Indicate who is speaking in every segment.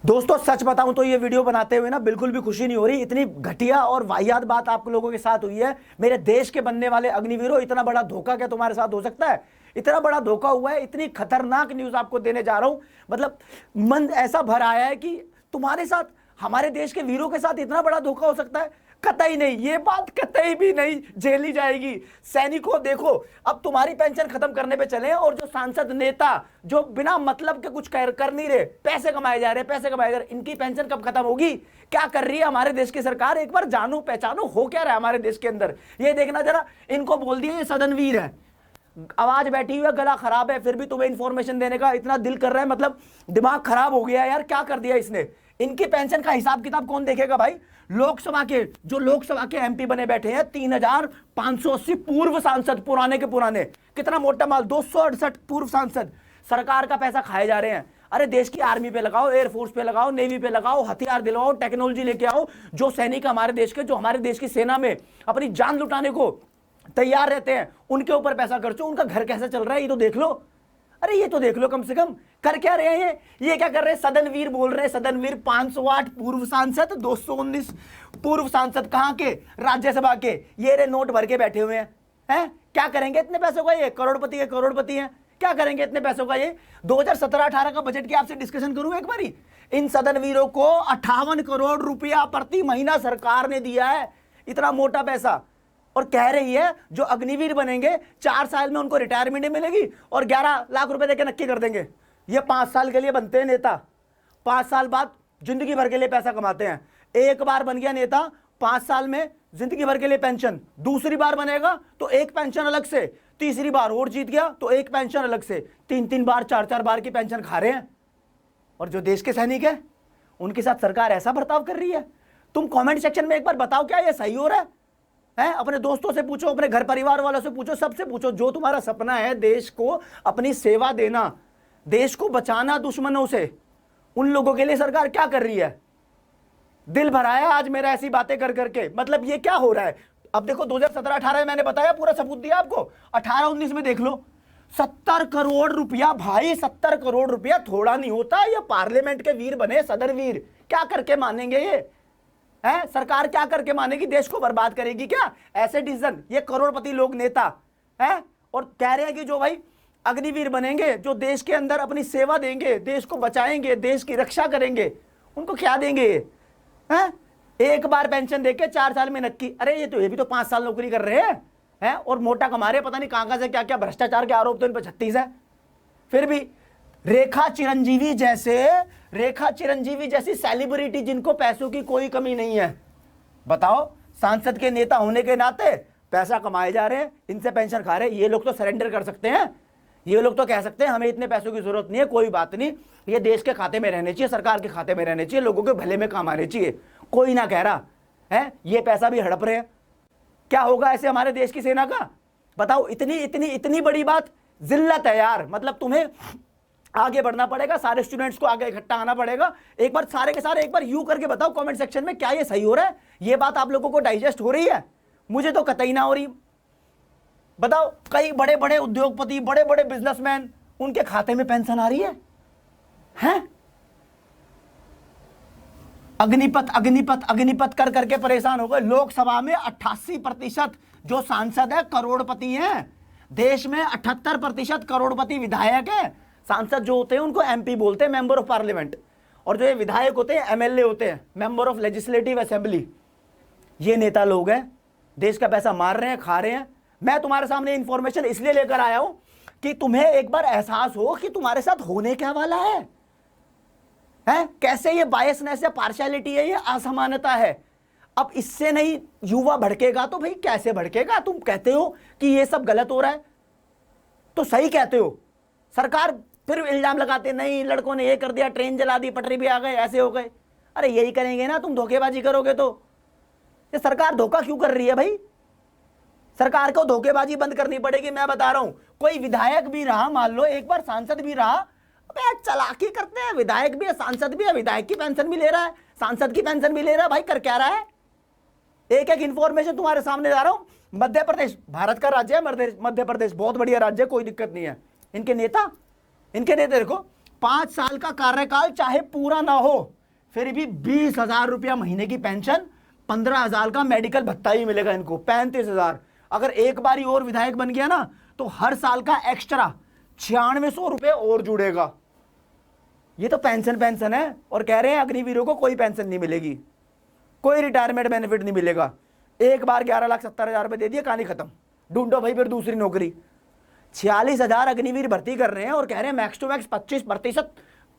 Speaker 1: दोस्तों सच बताऊं तो ये वीडियो बनाते हुए ना बिल्कुल भी खुशी नहीं हो रही। इतनी घटिया और वाहियात बात आप लोगों के साथ हुई है। मेरे देश के बनने वाले अग्निवीरों, इतना बड़ा धोखा क्या तुम्हारे साथ हो सकता है? इतना बड़ा धोखा हुआ है। इतनी खतरनाक न्यूज आपको देने जा रहा हूं, मतलब मन ऐसा भर आया है कि तुम्हारे साथ, हमारे देश के वीरों के साथ इतना बड़ा धोखा हो सकता है? कतई नहीं, ये बात कतई भी नहीं झेली जाएगी। सैनिकों देखो, अब तुम्हारी पेंशन खत्म करने पे चले हैं और जो सांसद नेता जो बिना मतलब के कुछ कर नहीं रहे, पैसे कमाए जा रहे, पैसे कमाए जा रहे, इनकी पेंशन कब खत्म होगी? क्या कर रही है हमारे देश की सरकार? एक बार जानो पहचानो, हो क्या रहा है हमारे देश के अंदर, ये देखना जरा। इनको बोल दिया ये सदनवीर है, आवाज बैठी हुई है, गला खराब है, फिर भी तुम्हें इंफॉर्मेशन देने का इतना दिल कर रहा है। मतलब दिमाग खराब हो गया यार, क्या कर दिया इसने? इनकी पेंशन का हिसाब किताब कौन देखेगा भाई? लोकसभा के जो लोकसभा के एमपी बने बैठे हैं 3580 पूर्व सांसद, पुराने के पुराने, कितना मोटा माल, 268 पूर्व सांसद सरकार का पैसा खाए जा रहे हैं। अरे देश की आर्मी पे लगाओ, एयरफोर्स पे लगाओ, नेवी पे लगाओ, हथियार दिलाओ, टेक्नोलॉजी लेके आओ। जो सैनिक हमारे देश के, जो हमारे देश की सेना में अपनी जान लुटाने को तैयार रहते हैं, उनके ऊपर पैसा खर्चो। उनका घर कैसा चल रहा है ये तो देख लो। अरे ये तो देख लो, कम से कम कर क्या रहे हैं ये क्या कर रहे हैं? सदनवीर बोल रहे हैं, सदनवीर। 508 पूर्व सांसद, 219 पूर्व सांसद कहां के? राज्यसभा के। ये रे नोट भर के बैठे हुए हैं। क्या करेंगे इतने पैसों का? ये करोड़पति है, करोड़पति हैं। क्या करेंगे इतने पैसों का? ये 2017-18 का बजट की आपसे डिस्कशन करूं एक बारी। इन सदनवीरों को 58 करोड़ रुपया प्रति महीना सरकार ने दिया है, इतना मोटा पैसा। और कह रही है जो अग्निवीर बनेंगे 4 साल में उनको रिटायरमेंट मिलेगी और 11 लाख रुपए देके नक्की कर देंगे। ये 5 साल के लिए बनते हैं नेता, 5 साल बाद जिंदगी भर के लिए पैसा कमाते हैं। एक बार बन गया नेता, 5 साल में जिंदगी भर के लिए पेंशन। दूसरी बार बनेगा तो एक पेंशन अलग से, तीसरी बार और जीत गया तो एक पेंशन अलग से, 3-3 बार 4-4 बार की पेंशन खा रहे हैं। और जो देश के सैनिक है उनके साथ सरकार ऐसा बर्ताव कर रही है। तुम कमेंट सेक्शन में एक बार बताओ, क्या ये सही हो रहा है? अपने दोस्तों से पूछो, अपने घर परिवार वालों से पूछो, सबसे पूछो। जो तुम्हारा सपना है देश को अपनी सेवा देना, देश को बचाना दुश्मनों से, उन लोगों के लिए सरकार क्या कर रही है? दिल भराया आज मेरा ऐसी बातें कर करके। मतलब ये क्या हो रहा है? अब देखो 2017-18 में मैंने बताया, पूरा सबूत दिया आपको। 18-19 में देख लो, 70 करोड़ रुपया भाई, 70 करोड़ रुपया थोड़ा नहीं होता। ये पार्लियामेंट के वीर बने, सदनवीर। क्या करके मानेंगे ये? है सरकार क्या करके मानेगी? देश को बर्बाद करेगी क्या? ऐसे डिसीजन ये करोड़पति लोग नेता है और कह रहे हैं कि जो भाई अग्निवीर बनेंगे, जो देश के अंदर अपनी सेवा देंगे, देश को बचाएंगे, देश की रक्षा करेंगे, उनको क्या देंगे ये? है एक बार पेंशन देके 4 साल में नक्की। अरे ये भी तो 5 साल नौकरी कर रहे हैं और मोटा कमा रहे, पता नहीं कहां से क्या क्या भ्रष्टाचार के आरोप तो इन पर 36 है। फिर भी रेखा चिरंजीवी जैसी सेलिब्रिटी जिनको पैसों की कोई कमी नहीं है, बताओ, सांसद के नेता होने के नाते पैसा कमाए जा रहे हैं, इनसे पेंशन खा रहे हैं। ये लोग तो सरेंडर कर सकते हैं, ये लोग तो कह सकते हैं हमें इतने पैसों की जरूरत नहीं है, कोई बात नहीं, ये देश के खाते में रहने चाहिए, सरकार के खाते में रहने चाहिए, लोगों के भले में काम आने चाहिए। कोई ना कह रहा है ये पैसा भी हड़प रहे हैं। क्या होगा ऐसे हमारे देश की सेना का? बताओ, इतनी इतनी इतनी बड़ी बात, जिल्लत है यार। मतलब तुम्हें आगे बढ़ना पड़ेगा, सारे स्टूडेंट्स को आगे इकट्ठा आना पड़ेगा। एक बार सारे के सारे एक बार यू करके बताओ कमेंट सेक्शन में, क्या ये सही हो रहा है? ये बात आप लोगों को डाइजेस्ट हो रही है? मुझे तो कतई ना हो रही। बताओ, कई बड़े बड़े उद्योगपति, बड़े बड़े बिजनेसमैन, उनके खाते में पेंशन आ रही है? अग्निपथ कर करके परेशान हो गए। लोकसभा में 88% जो सांसद है करोड़पति हैं। देश में 78% करोड़पति विधायक है। सांसद जो होते हैं उनको एमपी बोलते हैं, मेंबर ऑफ पार्लियामेंट, और जो ये विधायक होते हैं एमएलए होते हैं, मेंबर ऑफ लेजिस्लेटिव असेंबली। ये नेता लोग हैं, देश का पैसा मार रहे हैं, खा रहे हैं। मैं तुम्हारे सामने इंफॉर्मेशन इसलिए लेकर आया हूं कि तुम्हें एक बार एहसास हो कि तुम्हारे साथ होने क्या वाला है? कैसे ये बायसनेस है, पार्शियलिटी है, ये असमानता है। अब इससे नहीं युवा भड़केगा तो भाई कैसे भड़केगा? तुम कहते हो कि ये सब गलत हो रहा है तो सही कहते हो, सरकार फिर इल्जाम लगाते नहीं लड़कों ने ये कर दिया, ट्रेन जला दी, पटरी भी आ गए, ऐसे हो गए। अरे यही करेंगे ना, तुम धोखेबाजी करोगे तो। ये सरकार धोखा क्यों कर रही है भाई? सरकार को धोखेबाजी बंद करनी पड़ेगी। मैं बता रहा हूं, कोई विधायक भी रहा, मान लो एक बार सांसद भी रहा, अबे चालाकी करते हैं, विधायक भी है, सांसद भी है, विधायक की पेंशन भी ले रहा है, सांसद की पेंशन भी ले रहा है। भाई कर क्या रहा है? एक एक इंफॉर्मेशन तुम्हारे सामने ला रहा हूं। मध्य प्रदेश भारत का राज्य है, मध्य प्रदेश बहुत बढ़िया राज्य है, कोई दिक्कत नहीं है। इनके नेता देखो, 5 साल का कार्यकाल चाहे पूरा ना हो फिर भी 20,000 रुपया महीने की पेंशन, 15,000 का मेडिकल भत्ता ही मिलेगा इनको, 35,000। अगर एक बारी और विधायक बन गया ना तो हर साल का एक्स्ट्रा 9600 रुपये और जुड़ेगा। ये तो पेंशन है। और कह रहे हैं अग्निवीरों को कोई पेंशन नहीं मिलेगी, कोई रिटायरमेंट बेनिफिट नहीं मिलेगा। एक बार 11,70,000 रुपये दे दिए, कहानी खत्म, ढूंढो भाई फिर दूसरी नौकरी। 46,000 अग्निवीर भर्ती कर रहे हैं और कह रहे हैं मैक्स टू मैक्स 25%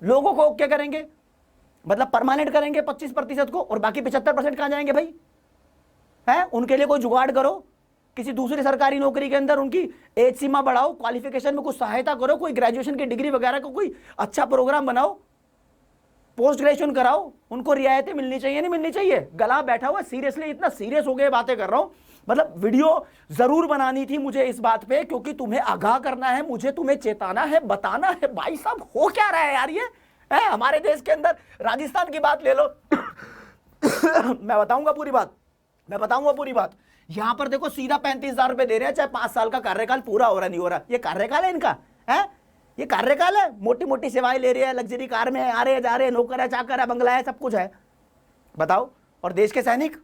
Speaker 1: लोगों को क्या करेंगे, मतलब परमानेंट करेंगे 25% को, और बाकी 75% कहां जाएंगे भाई? है, उनके लिए कोई जुगाड़ करो, किसी दूसरी सरकारी नौकरी के अंदर उनकी एज सीमा बढ़ाओ, क्वालिफिकेशन में कुछ सहायता करो, कोई ग्रेजुएशन की डिग्री वगैरह का कोई अच्छा प्रोग्राम बनाओ, पोस्ट ग्रेजुएशन कराओ, उनको रियायतें मिलनी चाहिए, नहीं मिलनी चाहिए? गला बैठा हुआ, सीरियसली इतना सीरियस हो गए बातें कर रहा हूं। मतलब वीडियो जरूर बनानी थी मुझे इस बात पे, क्योंकि तुम्हें आगाह करना है, मुझे तुम्हें चेताना है, बताना है भाई साहब हो क्या रहा है यार। ये है हमारे देश के अंदर, राजस्थान की बात ले लो मैं बताऊंगा पूरी बात। यहां पर देखो सीधा 35,000 रुपए दे रहे हैं, चाहे 5 साल का कार्यकाल पूरा हो रहा नहीं हो रहा। ये कार्यकाल है इनका, है ये कार्यकाल है? मोटी मोटी सेवाएं ले रहे हैं, लग्जरी कार में आ रहे जा रहे, नौकर है, चाकर है, बंगला है, सब कुछ है, बताओ। और देश के सैनिक,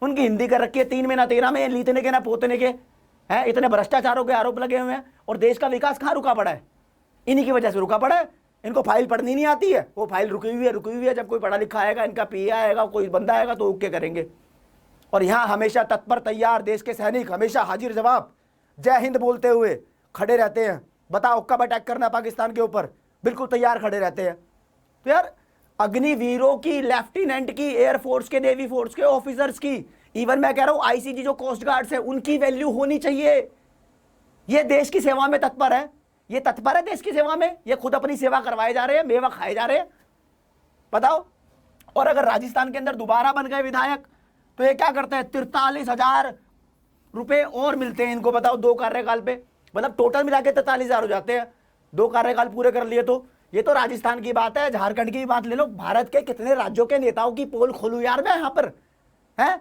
Speaker 1: उनकी हिंदी कर रखी है 3 में ना 13 में, लीतने के ना पोतने के, हैं इतने भ्रष्टाचारों के आरोप लगे हुए हैं। और देश का विकास कहाँ रुका पड़ा है? इन्हीं की वजह से रुका पड़ा है। इनको फाइल पढ़नी नहीं आती है, वो फाइल रुकी हुई है। जब कोई पढ़ा लिखा आएगा, इनका पीए आएगा, कोई बंदा आएगा तो ओके करेंगे। और यहाँ हमेशा तत्पर तैयार देश के सैनिक, हमेशा हाजिर जवाब जय हिंद बोलते हुए खड़े रहते हैं। बताओ कब अटैक करना पाकिस्तान के ऊपर, बिल्कुल तैयार खड़े रहते हैं। तो यार अग्निवीरों की, लेफ्टिनेंट की, एयरफोर्स के, नेवी फोर्स के ऑफिसर्स की, इवन मैं कह रहा हूं आईसीजी जो कोस्ट गार्ड्स है, उनकी वैल्यू होनी चाहिए। ये देश की सेवा में तत्पर है, ये तत्पर है देश की सेवा में, ये खुद अपनी सेवा करवाए जा रहे हैं, मेवा खाए जा रहे हैं, बताओ। और अगर राजस्थान के अंदर दोबारा बन गए विधायक तो ये क्या करते हैं? 43,000 रुपए और मिलते हैं इनको, बताओ 2 कार्यकाल पे। मतलब टोटल मिला के 43,000 हो जाते हैं 2 कार्यकाल पूरे कर लिए तो। ये तो राजस्थान की बात है, झारखंड की बात ले लो, भारत के कितने राज्यों के नेताओं की पोल खोलू यार मैं यहाँ पर, है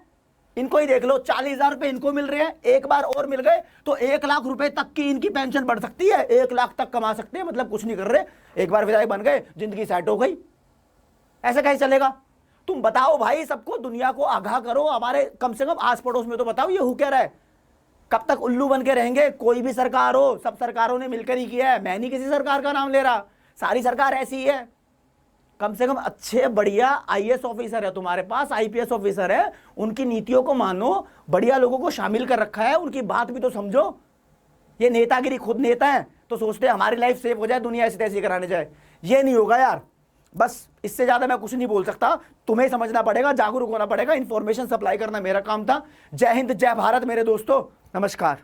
Speaker 1: इनको ही देख लो। 40,000 रुपए इनको मिल रहे हैं, एक बार और मिल गए तो 1 लाख रुपए तक की इनकी पेंशन बढ़ सकती है, 1 लाख तक कमा सकते हैं। मतलब कुछ नहीं कर रहे, एक बार विधायक बन गए, जिंदगी सेट हो गई। ऐसा कैसे चलेगा? तुम बताओ भाई, सबको, दुनिया को आगाह करो, हमारे कम से कम आस पड़ोस में तो बताओ ये हो क्या रहा है। कब तक उल्लू बन के रहेंगे? कोई भी सरकार हो, सब सरकारों ने मिलकर ही किया है, मैं नहीं किसी सरकार का नाम ले रहा, सारी सरकार ऐसी ही है। कम से कम अच्छे बढ़िया आईएएस ऑफिसर है तुम्हारे पास, आईपीएस ऑफिसर है, उनकी नीतियों को मानो, बढ़िया लोगों को शामिल कर रखा है, उनकी बात भी तो समझो। ये नेतागिरी, खुद नेता है तो सोचते हैं हमारी लाइफ सेफ हो जाए, दुनिया ऐसी तैसी कराने जाए। ये नहीं होगा यार। बस इससे ज्यादा मैं कुछ नहीं बोल सकता, तुम्हें समझना पड़ेगा, जागरूक होना पड़ेगा, इंफॉर्मेशन सप्लाई करना मेरा काम था। जय हिंद, जय भारत मेरे दोस्तों, नमस्कार।